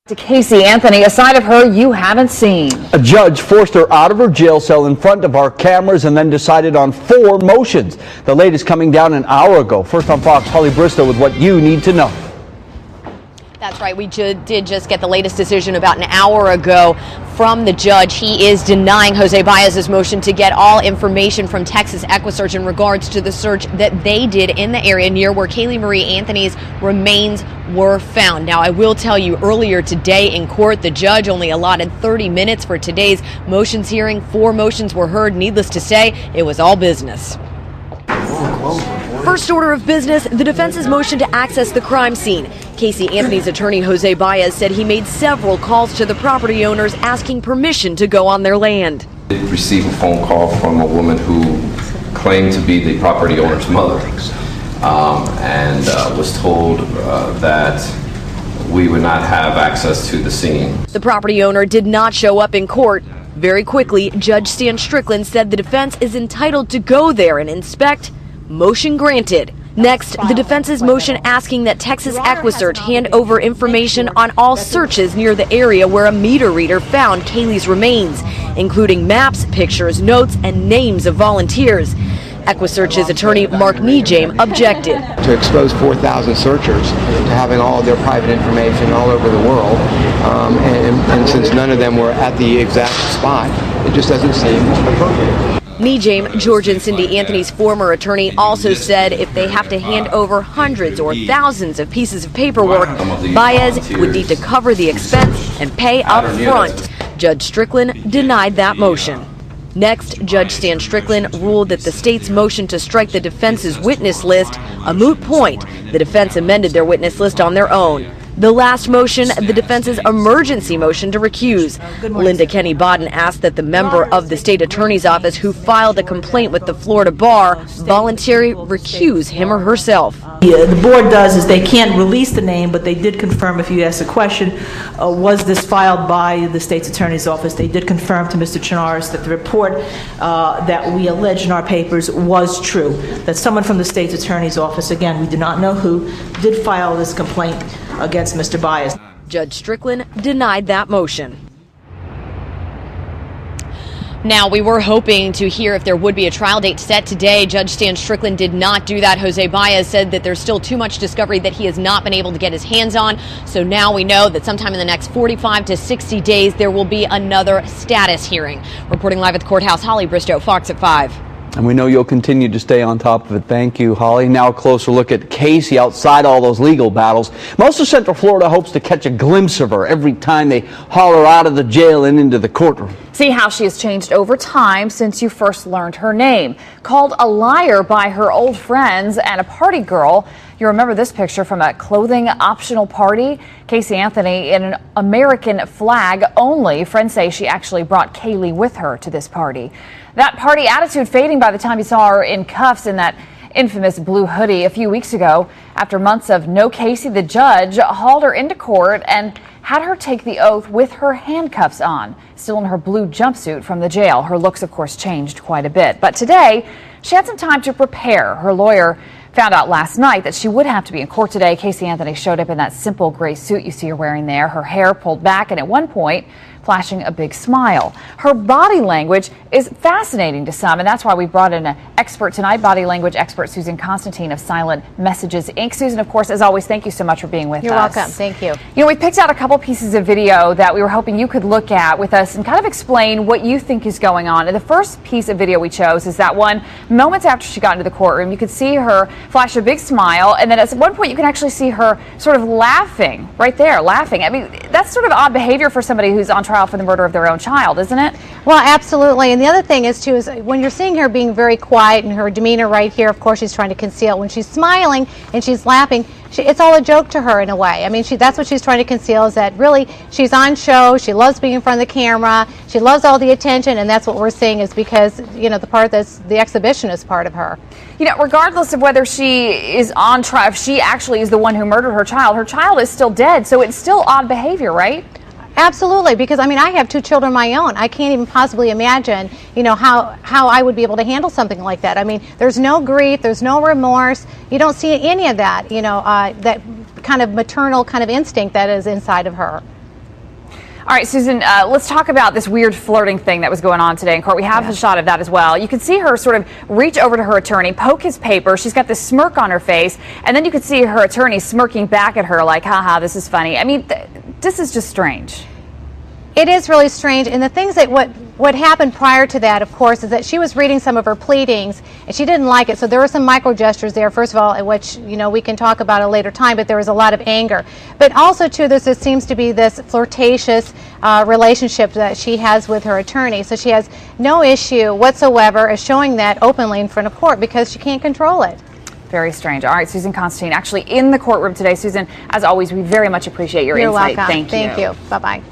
To Casey Anthony, a side of her you haven't seen. A judge forced her out of her jail cell in front of our cameras and then decided on 4 motions. The latest coming down an hour ago. First on Fox, Holly Bristow with what you need to know. That's right. We did just get the latest decision about an hour ago from the judge. He is denying Jose Baez's motion to get all information from Texas EqquSearch in regards to the search that they did in the area near where Kaylee Marie Anthony's remains were found. Now, I will tell you, earlier today in court, the judge only allotted 30 minutes for today's motions hearing. 4 motions were heard. Needless to say, it was all business. First order of business, the defense's motion to access the crime scene. Casey Anthony's attorney, Jose Baez, said he made several calls to the property owners asking permission to go on their land. I did receive a phone call from a woman who claimed to be the property owner's mother and was told that we would not have access to the scene. The property owner did not show up in court. Very quickly, Judge Stan Strickland said the defense is entitled to go there and inspect. Motion granted. Next, the defense's motion asking that Texas EqquSearch hand over information on all searches near the area where a meter reader found Kaylee's remains, including maps, pictures, notes, and names of volunteers. EqquSearch's attorney Mark Nejame objected. To expose 4,000 searchers to having all of their private information all over the world, and since none of them were at the exact spot, it just doesn't seem appropriate. Nejame, George and Cindy Anthony's former attorney, also said if they have to hand over hundreds or thousands of pieces of paperwork, Baez would need to cover the expense and pay up front. Judge Strickland denied that motion. Next, Judge Stan Strickland ruled that the state's motion to strike the defense's witness list a moot point. The defense amended their witness list on their own. The last motion, the defense's emergency motion to recuse. Linda Kenny Bodden asked that the member of the state attorney's office who filed a complaint with the Florida bar voluntarily recuse him or herself. The board does is they can't release the name, but they did confirm, if you ask the question, was this filed by the state's attorney's office? They did confirm to Mr. Chinaris that the report that we alleged in our papers was true, that someone from the state's attorney's office, again, we do not know who, did file this complaint against Mr. Baez. Judge Strickland denied that motion. Now, we were hoping to hear if there would be a trial date set today. Judge Stan Strickland did not do that. Jose Baez said that there's still too much discovery that he has not been able to get his hands on. So now we know that sometime in the next 45 to 60 days, there will be another status hearing. Reporting live at the courthouse, Holly Bristow, Fox at 5. And we know you'll continue to stay on top of it. Thank you, Holly. Now a closer look at Casey outside all those legal battles. Most of Central Florida hopes to catch a glimpse of her every time they haul her out of the jail and into the courtroom. See how she has changed over time since you first learned her name. Called a liar by her old friends and a party girl. You remember this picture from a clothing optional party? Casey Anthony in an American flag only. Friends say she actually brought Kaylee with her to this party. That party attitude fading by the time you saw her in cuffs in that infamous blue hoodie a few weeks ago. After months of no Casey, the judge hauled her into court and had her take the oath with her handcuffs on, still in her blue jumpsuit from the jail. Her looks, of course, changed quite a bit. But today, she had some time to prepare. Her lawyer found out last night that she would have to be in court today. Casey Anthony showed up in that simple gray suit you see her wearing there, her hair pulled back, and at one point, flashing a big smile. Her body language is fascinating to some, and that's why we brought in an expert tonight, body language expert Susan Constantine of Silent Messages, Inc. Susan, of course, as always, thank you so much for being with us. You're welcome. Thank you. You know, we picked out a couple pieces of video that we were hoping you could look at with us and kind of explain what you think is going on. And the first piece of video we chose is that one moments after she got into the courtroom. You could see her flash a big smile, and then at one point you can actually see her sort of laughing right there, laughing. I mean, that's sort of odd behavior for somebody who's on trial for the murder of their own child, isn't it? Well, absolutely. And the other thing is, too, is when you're seeing her being very quiet and her demeanor right here, of course, she's trying to conceal. When she's smiling and she's laughing, it's all a joke to her in a way. I mean, that's what she's trying to conceal, is that really she's on show. She loves being in front of the camera. She loves all the attention, and that's what we're seeing is because, you know, the exhibition is part of her. You know, regardless of whether she is on trial, if she actually is the one who murdered her child is still dead, so it's still odd behavior, right? Absolutely, because I mean, I have 2 children of my own. I can't even possibly imagine, you know, how I would be able to handle something like that. I mean, there's no grief, there's no remorse. You don't see any of that, you know, that kind of maternal kind of instinct that is inside of her. All right, Susan, let's talk about this weird flirting thing that was going on today in court. We have a shot of that as well. You can see her sort of reach over to her attorney, poke his paper. She's got this smirk on her face, and then you can see her attorney smirking back at her like, haha, this is funny. I mean, this is just strange. It is really strange, and the things that what happened prior to that, of course, is that she was reading some of her pleadings, and she didn't like it. So there were some micro gestures there, first of all, which, you know, we can talk about at a later time, but there was a lot of anger. But also, too, there seems to be this flirtatious relationship that she has with her attorney. So she has no issue whatsoever as showing that openly in front of court because she can't control it. Very strange. All right, Susan Constantine, actually in the courtroom today. Susan, as always, we very much appreciate your You're insight. welcome. Thank you. Thank you. Bye-bye.